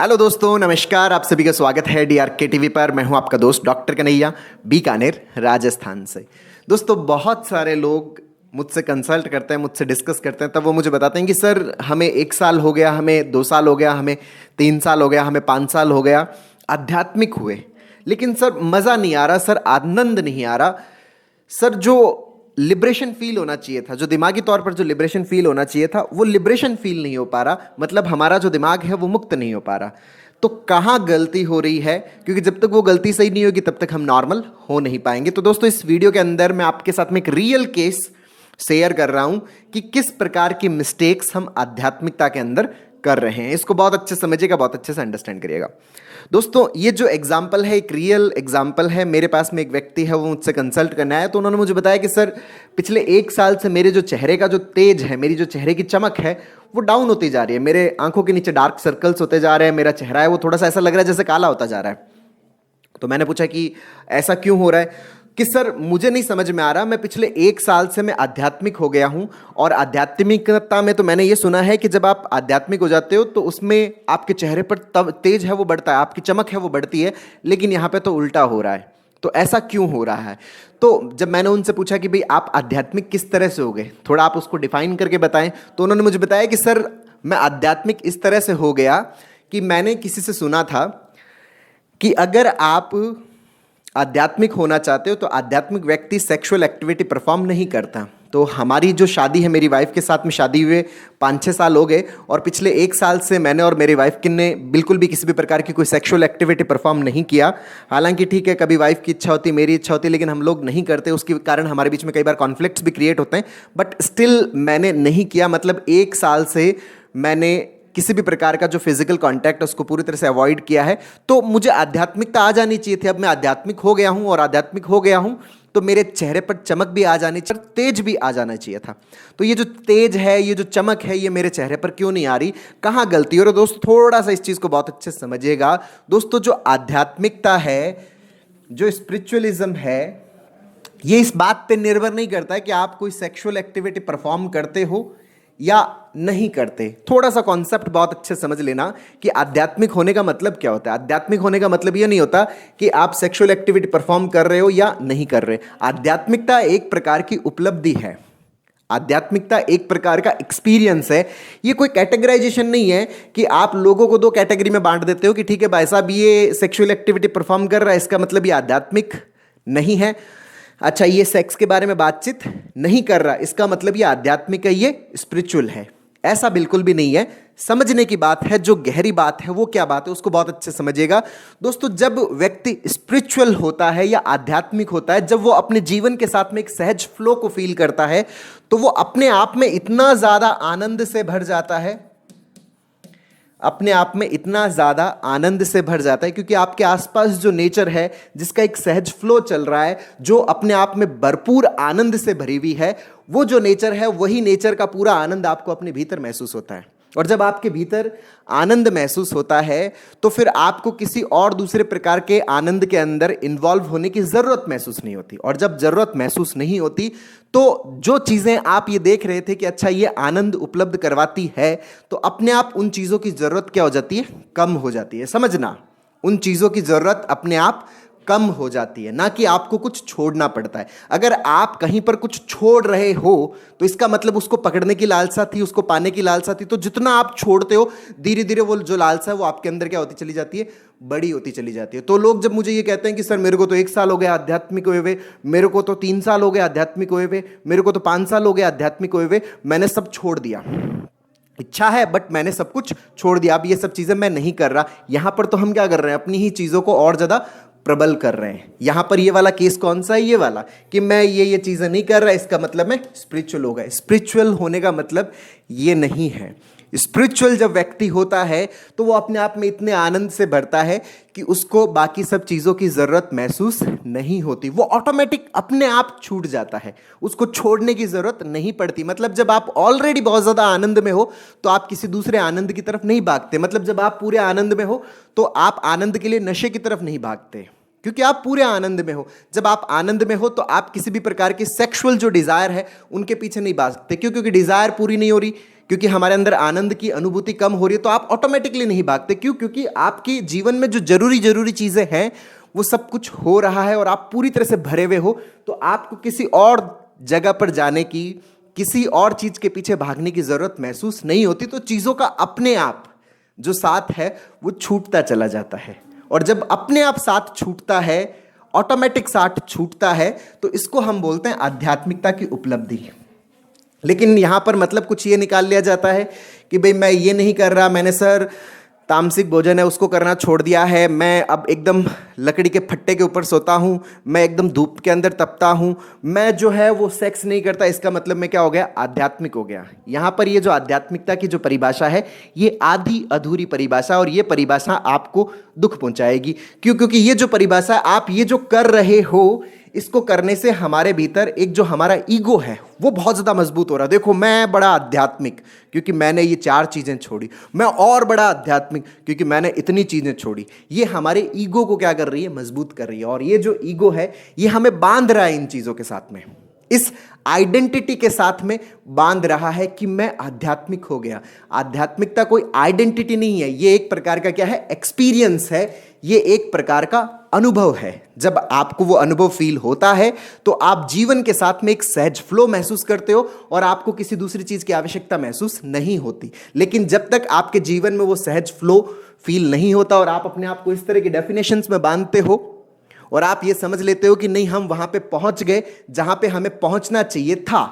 Hello दोस्तों, नमस्कार। आप सभी का स्वागत है डीआरके टीवी पर। मैं हूं आपका दोस्त डॉक्टर कन्हैया, बीकानेर, राजस्थान से। दोस्तों, बहुत सारे लोग मुझसे कंसल्ट करते हैं, मुझसे डिस्कस करते हैं, तब वो मुझे बताते हैं कि सर हमें 1 साल हो गया, हमें 2 साल हो गया, हमें 3 साल हो गया, हमें 5 साल हो गया आध्यात्मिक हुए, लेकिन सर मज़ा नहीं आ रहा, सर आनंद नहीं आ रहा, सर जो लिबरेशन फील होना चाहिए था, जो दिमागी तौर पर जो लिबरेशन फील होना चाहिए था, वो लिबरेशन फील नहीं हो पा रहा। मतलब हमारा जो दिमाग है वो मुक्त नहीं हो पा रहा। तो कहाँ गलती हो रही है? क्योंकि जब तक वो गलती सही नहीं होगी तब तक हम नॉर्मल हो नहीं पाएंगे। तो दोस्तों, इस वीडियो के अंदर मैं आपके साथ में एक रियल केस शेयर कर रहा हूं कि किस प्रकार की मिस्टेक्स हम आध्यात्मिकता के अंदर कर रहे हैं। इसको बहुत अच्छे से समझिएगा, बहुत अच्छे से अंडरस्टैंड करिएगा। दोस्तों, ये जो एग्जाम्पल है एक रियल एग्जाम्पल है। मेरे पास में एक व्यक्ति है, वो मुझसे कंसल्ट करना है, तो उन्होंने मुझे बताया कि सर पिछले 1 साल से मेरे जो चेहरे का जो तेज है, मेरी जो चेहरे की चमक है, वो डाउन होती जा रही है। मेरे आंखों के नीचे डार्क सर्कल्स होते जा रहे हैं, मेरा चेहरा है वो थोड़ा सा ऐसा लग रहा है जैसे काला होता जा रहा है। तो मैंने पूछा कि ऐसा क्यों हो रहा है? कि सर मुझे नहीं समझ में आ रहा, मैं पिछले 1 साल से मैं आध्यात्मिक हो गया हूं, और आध्यात्मिकता में तो मैंने ये सुना है कि जब आप आध्यात्मिक हो जाते हो तो उसमें आपके चेहरे पर तब तेज है वो बढ़ता है, आपकी चमक है वो बढ़ती है, लेकिन यहाँ पे तो उल्टा हो रहा है। तो ऐसा क्यों हो रहा है? तो जब मैंने उनसे पूछा कि भाई आप आध्यात्मिक किस तरह से हो गए, थोड़ा आप उसको डिफाइन करके बताएं, तो उन्होंने मुझे बताया कि सर मैं आध्यात्मिक इस तरह से हो गया कि मैंने किसी से सुना था कि अगर आप आध्यात्मिक होना चाहते हो तो आध्यात्मिक व्यक्ति सेक्सुअल एक्टिविटी परफॉर्म नहीं करता। तो हमारी जो शादी है, मेरी वाइफ के साथ में शादी हुए 5-6 साल हो गए, और पिछले 1 साल से मैंने और मेरी वाइफ ने बिल्कुल भी किसी भी प्रकार की कोई सेक्सुअल एक्टिविटी परफॉर्म नहीं किया। हालांकि ठीक है, कभी वाइफ की इच्छा होती, मेरी इच्छा होती, लेकिन हम लोग नहीं करते। उसके कारण हमारे बीच में कई बार कॉन्फ्लिक्ट्स भी क्रिएट होते हैं, बट स्टिल मैंने नहीं किया। मतलब 1 साल से मैंने किसी भी प्रकार का जो फिजिकल कांटेक्ट उसको पूरी तरह से अवॉइड किया है। तो मुझे आध्यात्मिकता आ जानी चाहिए थी। अब मैं आध्यात्मिक हो गया हूं, और आध्यात्मिक हो गया हूं तो मेरे चेहरे पर चमक भी आ जानी चाहिए, तेज भी आ जाना चाहिए था। तो ये जो तेज है, ये जो चमक है, ये मेरे चेहरे पर क्यों नहीं आ रही? कहाँ गलती हो रही है? दोस्तों, थोड़ा सा इस चीज को बहुत अच्छे से समझिएगा। दोस्तों, जो आध्यात्मिकता है, जो स्पिरिचुअलिज्म है, ये इस बात पे निर्भर नहीं करता है कि आप कोई सेक्सुअल एक्टिविटी परफॉर्म करते हो या नहीं करते। थोड़ा सा कॉन्सेप्ट बहुत अच्छे समझ लेना कि आध्यात्मिक होने का मतलब क्या होता है। आध्यात्मिक होने का मतलब ये नहीं होता कि आप सेक्सुअल एक्टिविटी परफॉर्म कर रहे हो या नहीं कर रहे। आध्यात्मिकता एक प्रकार की उपलब्धि है, आध्यात्मिकता एक प्रकार का एक्सपीरियंस है। ये कोई कैटेगराइजेशन नहीं है कि आप लोगों को 2 कैटेगरी में बांट देते हो कि ठीक है भाई साहब, ये सेक्सुअल एक्टिविटी परफॉर्म कर रहा है, इसका मतलब ये आध्यात्मिक नहीं है। अच्छा, ये सेक्स के बारे में बातचीत नहीं कर रहा, इसका मतलब ये आध्यात्मिक है, ये स्पिरिचुअल है। ऐसा बिल्कुल भी नहीं है। समझने की बात है, जो गहरी बात है वो क्या बात है, उसको बहुत अच्छे समझिएगा। दोस्तों, जब व्यक्ति स्पिरिचुअल होता है या आध्यात्मिक होता है, जब वो अपने जीवन के साथ में एक सहज फ्लो को फील करता है, तो वो अपने आप में इतना ज्यादा आनंद से भर जाता है, अपने आप में इतना ज़्यादा आनंद से भर जाता है, क्योंकि आपके आसपास जो नेचर है, जिसका एक सहज फ्लो चल रहा है, जो अपने आप में भरपूर आनंद से भरी हुई है, वो जो नेचर है, वही नेचर का पूरा आनंद आपको अपने भीतर महसूस होता है। और जब आपके भीतर आनंद महसूस होता है तो फिर आपको किसी और दूसरे प्रकार के आनंद के अंदर इन्वॉल्व होने की ज़रूरत महसूस नहीं होती। और जब ज़रूरत महसूस नहीं होती तो जो चीज़ें आप ये देख रहे थे कि अच्छा ये आनंद उपलब्ध करवाती है, तो अपने आप उन चीज़ों की ज़रूरत क्या हो जाती है? कम हो जाती है। समझना, उन चीज़ों की ज़रूरत अपने आप कम हो जाती है, ना कि आपको कुछ छोड़ना पड़ता है। अगर आप कहीं पर कुछ छोड़ रहे हो तो इसका मतलब उसको पकड़ने की लालसा थी, उसको पाने की लालसा थी। तो जितना आप छोड़ते हो, धीरे धीरे वो जो लालसा है वो आपके अंदर क्या होती चली जाती है? बड़ी होती चली जाती है। तो लोग जब मुझे ये कहते हैं कि सर मेरे को तो 1 साल हो गया आध्यात्मिक हुए हुए, मेरे को तो 3 साल हो गए आध्यात्मिक हुए हुए, मेरे को तो 5 साल हो गए आध्यात्मिक हुए हुए, मैंने सब छोड़ दिया। इच्छा है बट मैंने सब कुछ छोड़ दिया, अब ये सब चीजें मैं नहीं कर रहा। यहां पर तो हम क्या कर रहे हैं? अपनी ही चीजों को और ज्यादा प्रबल कर रहे हैं। यहां पर ये वाला केस कौन सा है? ये वाला कि मैं ये चीजें नहीं कर रहा, इसका मतलब मैं स्पिरिचुअल हो गया। स्पिरिचुअल होने का मतलब ये नहीं है। स्पिरिचुअल जब व्यक्ति होता है तो वो अपने आप में इतने आनंद से भरता है कि उसको बाकी सब चीज़ों की ज़रूरत महसूस नहीं होती। वो ऑटोमेटिक अपने आप छूट जाता है, उसको छोड़ने की ज़रूरत नहीं पड़ती। मतलब जब आप ऑलरेडी बहुत ज़्यादा आनंद में हो तो आप किसी दूसरे आनंद की तरफ नहीं भागते। मतलब जब आप पूरे आनंद में हो तो आप आनंद के लिए नशे की तरफ नहीं भागते, क्योंकि आप पूरे आनंद में हो। जब आप आनंद में हो तो आप किसी भी प्रकार की सेक्सुअल जो डिजायर है उनके पीछे नहीं भागते। क्यों? क्योंकि डिजायर पूरी नहीं हो रही, क्योंकि हमारे अंदर आनंद की अनुभूति कम हो रही है तो आप ऑटोमेटिकली नहीं भागते। क्यों? क्योंकि आपके जीवन में जो जरूरी चीजें हैं वो सब कुछ हो रहा है और आप पूरी तरह से भरे हुए हो, तो आपको किसी और जगह पर जाने की, किसी और चीज के पीछे भागने की जरूरत महसूस नहीं होती। तो चीजों का अपने आप जो साथ है वो छूटता चला जाता है, और जब अपने आप साथ छूटता है, ऑटोमेटिक साथ छूटता है, तो इसको हम बोलते हैं आध्यात्मिकता की उपलब्धि। लेकिन यहां पर मतलब कुछ ये निकाल लिया जाता है कि भाई मैं ये नहीं कर रहा, मैंने सर तामसिक भोजन है उसको करना छोड़ दिया है, मैं अब एकदम लकड़ी के फट्टे के ऊपर सोता हूँ, मैं एकदम धूप के अंदर तपता हूँ, मैं जो है वो सेक्स नहीं करता, इसका मतलब मैं क्या हो गया? आध्यात्मिक हो गया। यहाँ पर ये जो आध्यात्मिकता की जो परिभाषा है ये आधी अधूरी परिभाषा, और ये परिभाषा आपको दुख पहुंचाएगी। क्यों? क्योंकि ये जो परिभाषा आप ये जो कर रहे हो, इसको करने से हमारे भीतर एक जो हमारा ईगो है वो बहुत ज़्यादा मजबूत हो रहा है। देखो मैं बड़ा आध्यात्मिक क्योंकि मैंने ये 4 चीज़ें छोड़ी, मैं और बड़ा आध्यात्मिक क्योंकि मैंने इतनी चीज़ें छोड़ी। ये हमारे ईगो को क्या कर रही है? मजबूत कर रही है। और ये जो ईगो है ये हमें बांध रहा है इन चीज़ों के साथ में, इस आइडेंटिटी के साथ में बांध रहा है कि मैं आध्यात्मिक हो गया। आध्यात्मिकता कोई आइडेंटिटी नहीं है, ये एक प्रकार का क्या है? एक्सपीरियंस है, ये एक प्रकार का अनुभव है। जब आपको वो अनुभव फील होता है तो आप जीवन के साथ में एक सहज फ्लो महसूस करते हो और आपको किसी दूसरी चीज की आवश्यकता महसूस नहीं होती। लेकिन जब तक आपके जीवन में वो सहज फ्लो फील नहीं होता और आप अपने आप को इस तरह की डेफिनेशंस में बांधते हो और आप ये समझ लेते हो कि नहीं हम वहां पे पहुंच गए जहां पे हमें पहुंचना चाहिए था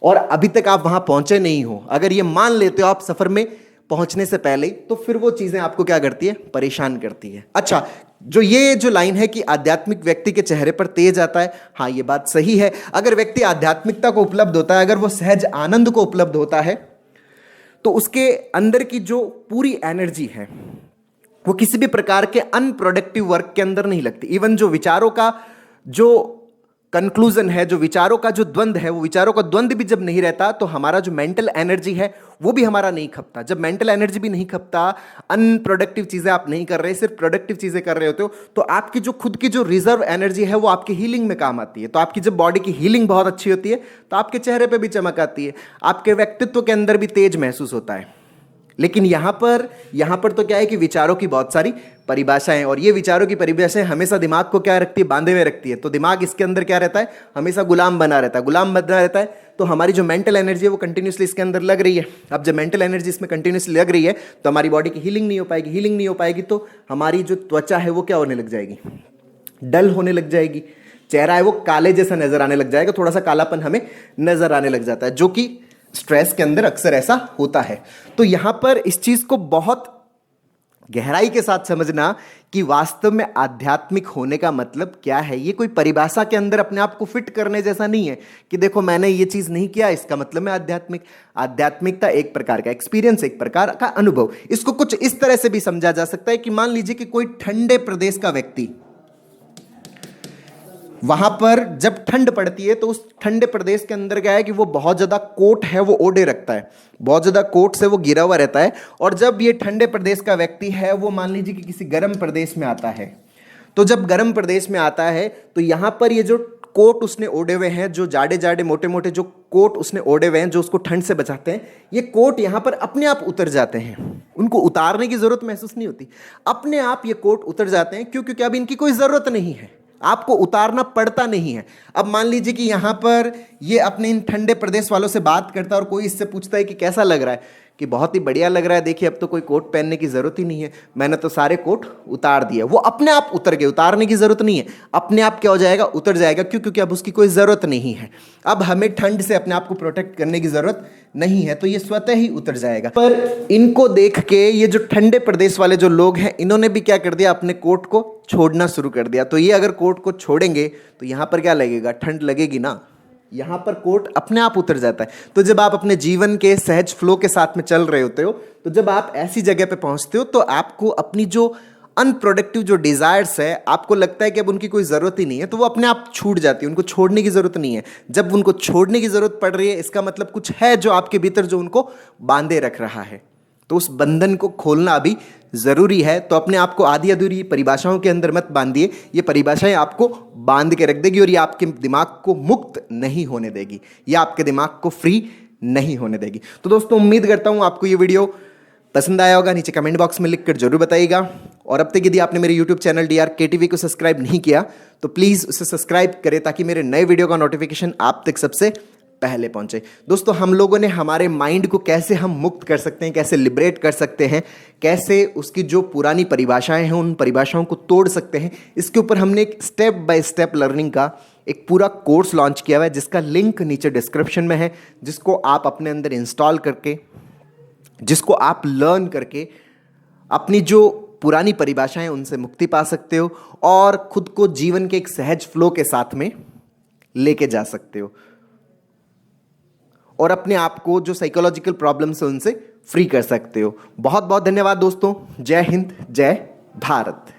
और अभी तक आप वहां पहुंचे नहीं हो, अगर ये मान लेते हो आप सफर में पहुंचने से पहले, तो फिर वो चीजें आपको क्या करती है? परेशान करती है। अच्छा, जो लाइन है कि आध्यात्मिक व्यक्ति के चेहरे पर तेज आता है, हाँ ये बात सही है। अगर व्यक्ति आध्यात्मिकता को उपलब्ध होता है, अगर वो सहज आनंद को उपलब्ध होता है, तो उसके अंदर की जो पूरी एनर्जी है वो किसी भी प्रकार के अनप्रोडक्टिव वर्क के अंदर नहीं लगती। इवन जो विचारों का जो कंक्लूजन है, जो विचारों का जो द्वंद्व है, वो विचारों का द्वंद्व भी जब नहीं रहता तो हमारा जो मेंटल एनर्जी है वो भी हमारा नहीं खपता। जब मेंटल एनर्जी भी नहीं खपता, अनप्रोडक्टिव चीजें आप नहीं कर रहे, सिर्फ प्रोडक्टिव चीजें कर रहे होते हो, तो आपकी जो खुद की जो रिजर्व एनर्जी है वो आपकी हीलिंग में काम आती है। तो आपकी जब बॉडी की हीलिंग बहुत अच्छी होती है तो आपके चेहरे पर भी चमक आती है, आपके व्यक्तित्व के अंदर भी तेज महसूस होता है। लेकिन यहाँ पर तो क्या है कि विचारों की बहुत सारी परिभाषाएं, और ये विचारों की परिभाषाएं हमेशा दिमाग को क्या रखती है? बांधे हुए रखती है। तो दिमाग इसके अंदर क्या रहता है? हमेशा गुलाम बना रहता है। गुलाम बना रहता है तो हमारी जो मेंटल एनर्जी है वो कंटिन्यूसली इसके अंदर लग रही है। अब जब मेंटल एनर्जी इसमें कंटिन्यूसली लग रही है तो हमारी बॉडी की हीलिंग नहीं हो पाएगी। हीलिंग नहीं हो पाएगी तो हमारी जो त्वचा है वो क्या होने लग जाएगी? डल होने लग जाएगी। चेहरा है वो काले जैसा नजर आने लग जाएगा, थोड़ा सा कालापन हमें नजर आने लग जाता है, जो कि स्ट्रेस के अंदर अक्सर ऐसा होता है। तो यहां पर इस चीज को बहुत गहराई के साथ समझना कि वास्तव में आध्यात्मिक होने का मतलब क्या है। ये कोई परिभाषा के अंदर अपने आप को फिट करने जैसा नहीं है कि देखो मैंने ये चीज नहीं किया इसका मतलब मैं आध्यात्मिक। आध्यात्मिकता एक प्रकार का एक्सपीरियंस, एक प्रकार का अनुभव। इसको कुछ इस तरह से भी समझा जा सकता है कि मान लीजिए कि कोई ठंडे प्रदेश का व्यक्ति, वहां पर जब ठंड पड़ती है तो उस ठंडे प्रदेश के अंदर क्या है कि वो बहुत ज्यादा कोट है वो ओढ़े रखता है, बहुत ज्यादा कोट से वो घिरा हुआ रहता है। और जब ये ठंडे प्रदेश का व्यक्ति है वो मान लीजिए कि किसी गर्म प्रदेश में आता है, तो जब गर्म प्रदेश में आता है तो यहाँ पर ये जो कोट उसने ओढ़े हुए हैं, जो जाड़े जाड़े मोटे मोटे जो कोट उसने ओढ़े हुए हैं जो उसको ठंड से बचाते हैं, ये कोट यहाँ पर अपने आप उतर जाते हैं। उनको उतारने की जरूरत महसूस नहीं होती, अपने आप ये कोट उतर जाते हैं। क्यों? क्योंकि अब इनकी कोई जरूरत नहीं है, आपको उतारना पड़ता नहीं है। अब मान लीजिए कि यहाँ पर ये अपने इन ठंडे प्रदेश वालों से बात करता है और कोई इससे पूछता है कि कैसा लग रहा है, कि बहुत ही बढ़िया लग रहा है, देखिए अब तो कोई कोट पहनने की जरूरत ही नहीं है, मैंने तो सारे कोट उतार दिए। वो अपने आप उतर गए, उतारने की जरूरत नहीं है, अपने आप क्या हो जाएगा? उतर जाएगा। क्यों? क्योंकि अब उसकी कोई जरूरत नहीं है। अब हमें ठंड से अपने आप को प्रोटेक्ट करने की जरूरत नहीं है, तो ये स्वतः ही उतर जाएगा। पर इनको देख के ये जो ठंडे प्रदेश वाले जो लोग हैं, इन्होंने भी क्या कर दिया? अपने कोट को छोड़ना शुरू कर दिया। तो ये अगर कोट को छोड़ेंगे तो यहाँ पर क्या लगेगा? ठंड लगेगी ना। यहाँ पर कोट अपने आप उतर जाता है। तो जब आप अपने जीवन के सहज फ्लो के साथ में चल रहे होते हो, तो जब आप ऐसी जगह पे पहुंचते हो तो आपको अपनी जो अनप्रोडक्टिव जो डिजायर्स है, आपको लगता है कि अब उनकी कोई ज़रूरत ही नहीं है, तो वो अपने आप छूट जाती है, उनको छोड़ने की ज़रूरत नहीं है। जब उनको छोड़ने की ज़रूरत पड़ रही है, इसका मतलब कुछ है जो आपके भीतर जो उनको बांधे रख रहा है। तो उस बंधन को खोलना अभी ज़रूरी है। तो अपने आप को आधी अधूरी परिभाषाओं के अंदर मत बांधिए, ये परिभाषाएं आपको बांध के रख देगी और ये आपके दिमाग को मुक्त नहीं होने देगी, ये आपके दिमाग को फ्री नहीं होने देगी। तो दोस्तों उम्मीद करता हूँ आपको ये वीडियो पसंद आया होगा। नीचे कमेंट बॉक्स में लिखकर जरूर बताइएगा। और अब तक यदि आपने मेरे यूट्यूब चैनल DRKTV को सब्सक्राइब नहीं किया तो प्लीज़ उसे सब्सक्राइब करें ताकि मेरे नए वीडियो का नोटिफिकेशन आप तक सबसे पहले पहुंचे। दोस्तों हम लोगों ने हमारे माइंड को कैसे हम मुक्त कर सकते हैं, कैसे लिबरेट कर सकते हैं, कैसे उसकी जो पुरानी परिभाषाएं हैं उन परिभाषाओं को तोड़ सकते हैं, इसके ऊपर हमने एक स्टेप बाय स्टेप लर्निंग का एक पूरा कोर्स लॉन्च किया हुआ है जिसका लिंक नीचे डिस्क्रिप्शन में है, जिसको आप अपने अंदर इंस्टॉल करके, जिसको आप लर्न करके अपनी जो पुरानी परिभाषाएं उनसे मुक्ति पा सकते हो और खुद को जीवन के एक सहज फ्लो के साथ में लेके जा सकते हो और अपने आप को जो साइकोलॉजिकल प्रॉब्लम्स है उनसे फ्री कर सकते हो। बहुत बहुत धन्यवाद दोस्तों। जय हिंद, जय भारत।